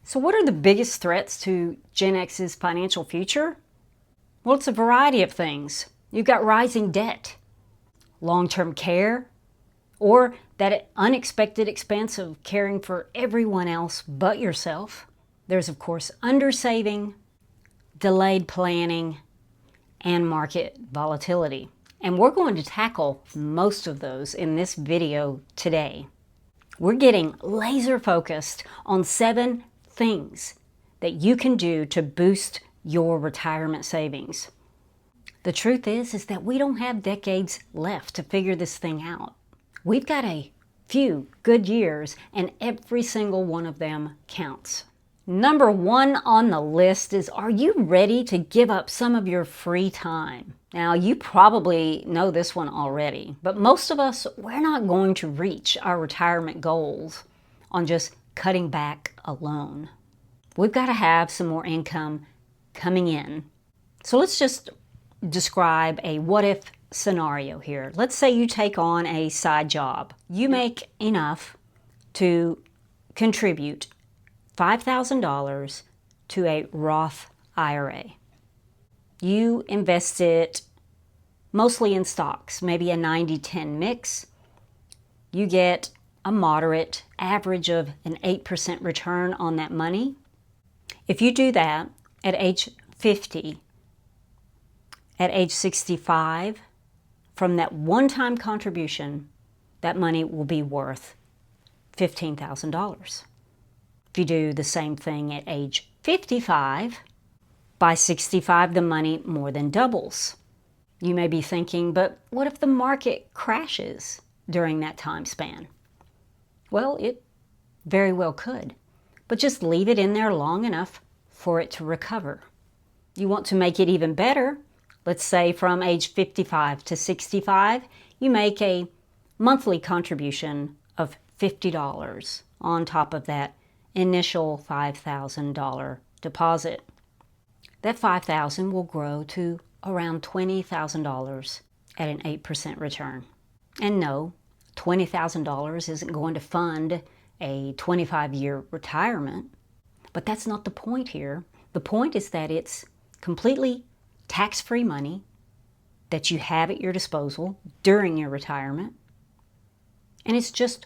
So what are the biggest threats to Gen X's financial future? Well, it's a variety of things. You've got rising debt, long-term care, or that unexpected expense of caring for everyone else but yourself. There's, of course, undersaving, delayed planning, and market volatility. And we're going to tackle most of those in this video today. We're getting laser focused on 7 things that you can do to boost your retirement savings. The truth is that we don't have decades left to figure this thing out. We've got a few good years, and every single one of them counts. Number 1 on the list is, are you ready to give up some of your free time? Now, you probably know this one already, but most of us, we're not going to reach our retirement goals on just cutting back alone. We've got to have some more income coming in. So let's just describe a what-if scenario here. Let's say you take on a side job. You make enough to contribute $5,000 to a Roth IRA. You invest it mostly in stocks, maybe a 90-10 mix. You get a moderate average of an 8% return on that money. If you do that at age 50, at age 65, from that one-time contribution, that money will be worth $15,000. If you do the same thing at age 55, by 65, the money more than doubles. You may be thinking, but what if the market crashes during that time span? Well, it very well could, but just leave it in there long enough for it to recover. You want to make it even better. Let's say from age 55 to 65, you make a monthly contribution of $50 on top of that initial $5,000 deposit. That $5,000 will grow to around $20,000 at an 8% return. And no, $20,000 isn't going to fund a 25-year retirement, but that's not the point here. The point is that it's completely tax-free money that you have at your disposal during your retirement. And it's just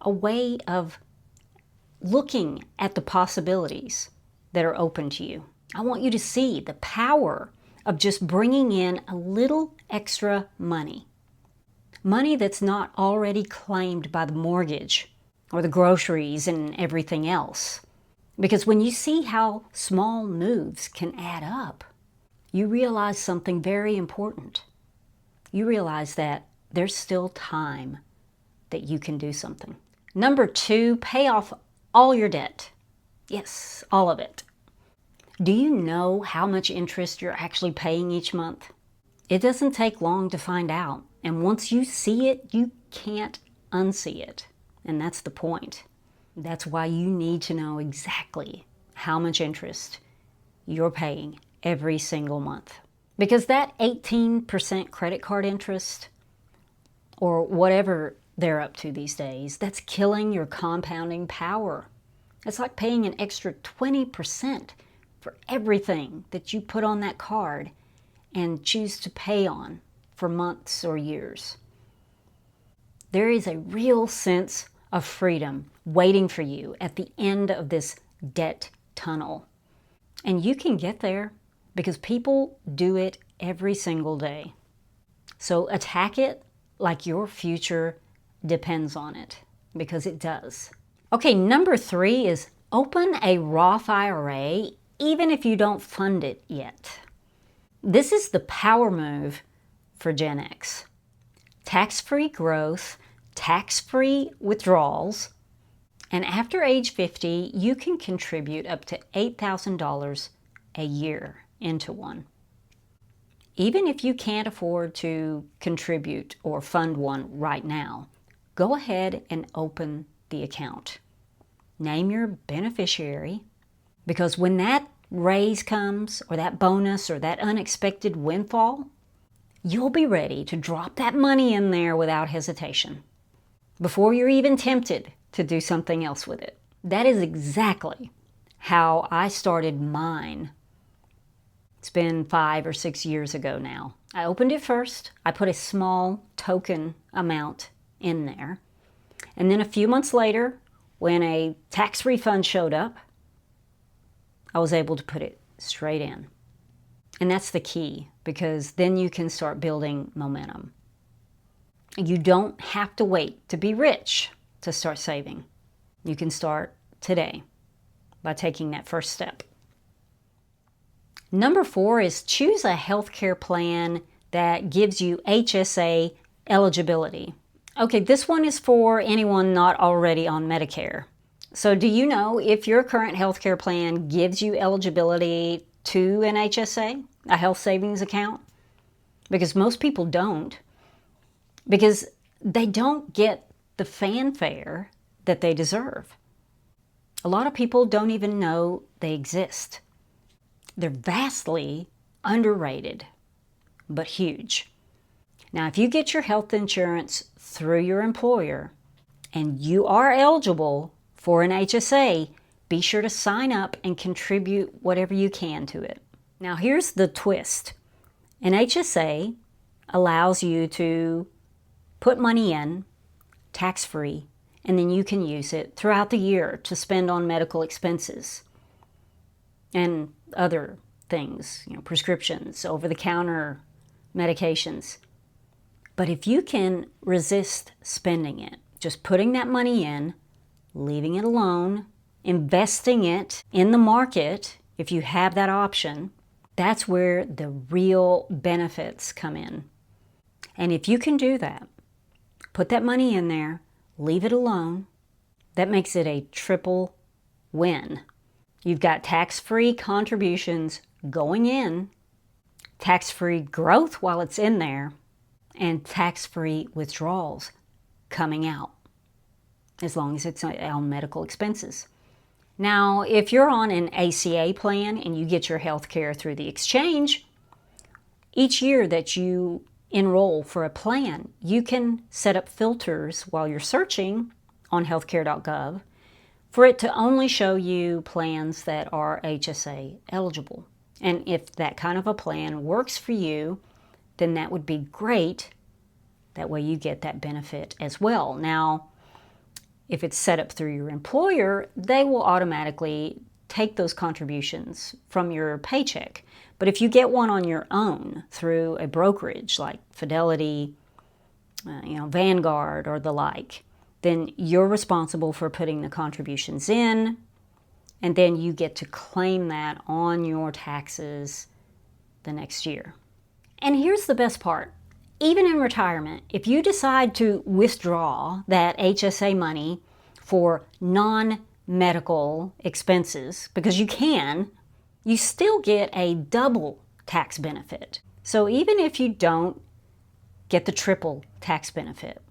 a way of looking at the possibilities that are open to you. I want you to see the power of just bringing in a little extra money. Money that's not already claimed by the mortgage or the groceries and everything else. Because when you see how small moves can add up, you realize something very important. You realize that there's still time that you can do something. Number 2, pay off all your debt. Yes, all of it. Do you know how much interest you're actually paying each month? It doesn't take long to find out. And once you see it, you can't unsee it. And that's the point. That's why you need to know exactly how much interest you're paying every single month. Because that 18% credit card interest, or whatever they're up to these days, that's killing your compounding power. It's like paying an extra 20% for everything that you put on that card and choose to pay on for months or years. There is a real sense of freedom waiting for you at the end of this debt tunnel. And you can get there because people do it every single day. So attack it like your future depends on it, because it does. Okay, number 3 is open a Roth IRA even if you don't fund it yet. This is the power move for Gen X. Tax-free growth, tax-free withdrawals, and after age 50, you can contribute up to $8,000 a year into one. Even if you can't afford to contribute or fund one right now, go ahead and open the account. Name your beneficiary, because when that raise comes, or that bonus, or that unexpected windfall, you'll be ready to drop that money in there without hesitation, before you're even tempted to do something else with it. That is exactly how I started mine. It's been 5 or 6 years ago now. I opened it first. I put a small token amount in there. And then a few months later, when a tax refund showed up, I was able to put it straight in. And that's the key, because then you can start building momentum. You don't have to wait to be rich to start saving. You can start today by taking that first step. Number 4 is choose a healthcare plan that gives you HSA eligibility. Okay, this one is for anyone not already on Medicare. So do you know if your current healthcare plan gives you eligibility to an HSA, a health savings account? Because most people don't. Because they don't get the fanfare that they deserve. A lot of people don't even know they exist. They're vastly underrated, but huge. Now, if you get your health insurance through your employer and you are eligible for an HSA, be sure to sign up and contribute whatever you can to it. Now, here's the twist. An HSA allows you to put money in tax-free, and then you can use it throughout the year to spend on medical expenses and other things, prescriptions, over-the-counter medications. But if you can resist spending it, just putting that money in, leaving it alone, investing it in the market, if you have that option, that's where the real benefits come in. And if you can do that, put that money in there, leave it alone, that makes it a triple win. You've got tax-free contributions going in, tax-free growth while it's in there, and tax-free withdrawals coming out, as long as it's on medical expenses. Now, if you're on an ACA plan and you get your health care through the exchange, each year that you enroll for a plan, you can set up filters while you're searching on healthcare.gov for it to only show you plans that are HSA eligible. And if that kind of a plan works for you, then that would be great. That way you get that benefit as well. Now, if it's set up through your employer, they will automatically take those contributions from your paycheck. But if you get one on your own through a brokerage like Fidelity, Vanguard or the like, then you're responsible for putting the contributions in, and then you get to claim that on your taxes the next year. And here's the best part. Even in retirement, if you decide to withdraw that HSA money for non-medical expenses, because you can, you still get a double tax benefit. So even if you don't get the triple tax benefit,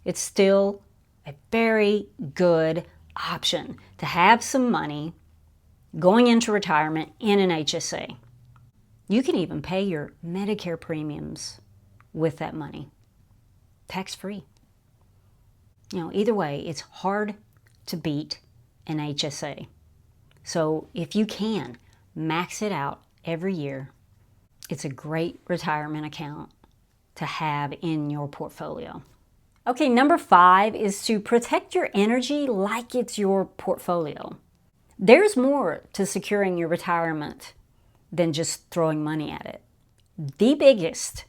it's still a very good option to have some money going into retirement in an HSA. You can even pay your Medicare premiums with that money, tax-free. Either way, it's hard to beat an HSA. So if you can, max it out every year. It's a great retirement account to have in your portfolio. Okay, number 5 is to protect your energy like it's your portfolio. There's more to securing your retirement than just throwing money at it. The biggest,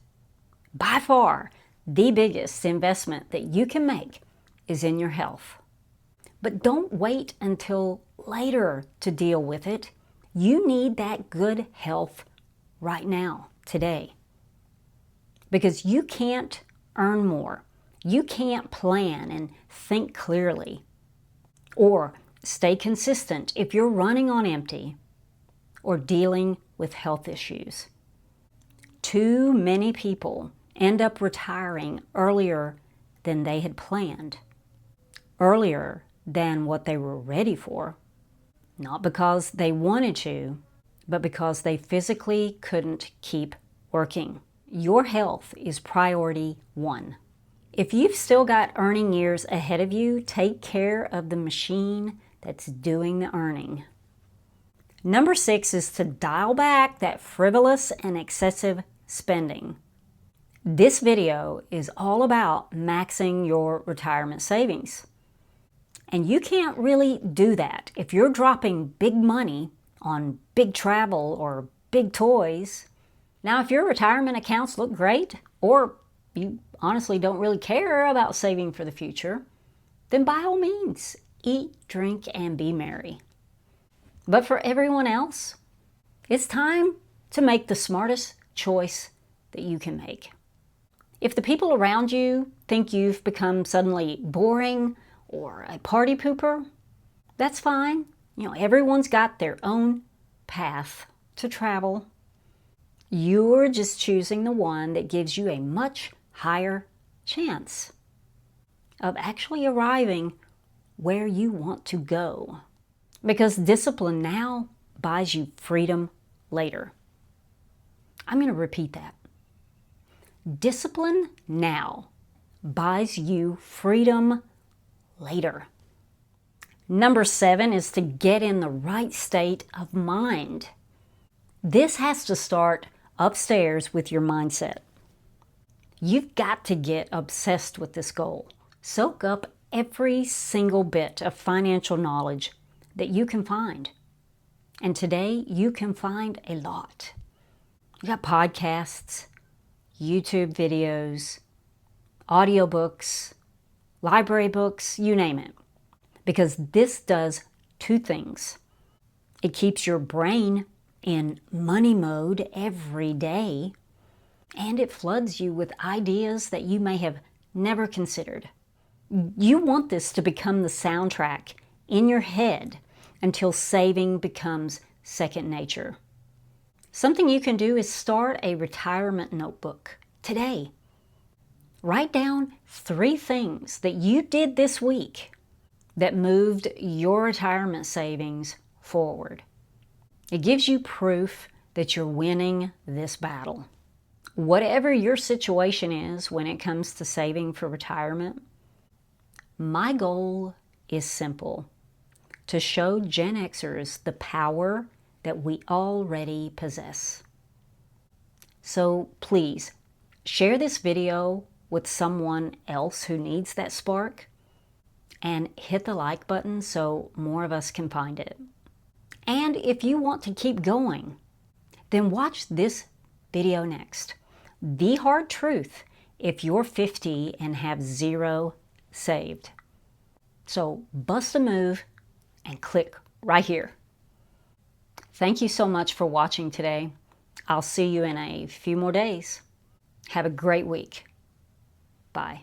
by far, the biggest investment that you can make is in your health. But don't wait until later to deal with it. You need that good health right now, today. Because you can't earn more. You can't plan and think clearly or stay consistent if you're running on empty or dealing with health issues. Too many people end up retiring earlier than they had planned, earlier than what they were ready for, not because they wanted to, but because they physically couldn't keep working. Your health is priority 1. If you've still got earning years ahead of you, take care of the machine that's doing the earning. Number 6 is to dial back that frivolous and excessive spending. This video is all about maxing your retirement savings. And you can't really do that if you're dropping big money on big travel or big toys. Now, if your retirement accounts look great, or you honestly don't really care about saving for the future, then by all means, eat, drink, and be merry. But for everyone else, it's time to make the smartest choice that you can make. If the people around you think you've become suddenly boring or a party pooper, that's fine. Everyone's got their own path to travel. You're just choosing the one that gives you a much higher chance of actually arriving where you want to go. Because discipline now buys you freedom later. I'm going to repeat that. Discipline now buys you freedom later. Number 7 is to get in the right state of mind. This has to start upstairs with your mindset. You've got to get obsessed with this goal. Soak up every single bit of financial knowledge that you can find. And today you can find a lot. You got podcasts, YouTube videos, audiobooks, library books, you name it. Because this does 2 things. It keeps your brain in money mode every day, and it floods you with ideas that you may have never considered. You want this to become the soundtrack in your head until saving becomes second nature. Something you can do is start a retirement notebook today. Write down 3 things that you did this week that moved your retirement savings forward. It gives you proof that you're winning this battle. Whatever your situation is when it comes to saving for retirement, my goal is simple: to show Gen Xers the power that we already possess. So please, share this video with someone else who needs that spark, and hit the like button so more of us can find it. And if you want to keep going, then watch this video next. The hard truth if you're 50 and have 0 saved. So bust a move and click right here. Thank you so much for watching today. I'll see you in a few more days. Have a great week. Bye.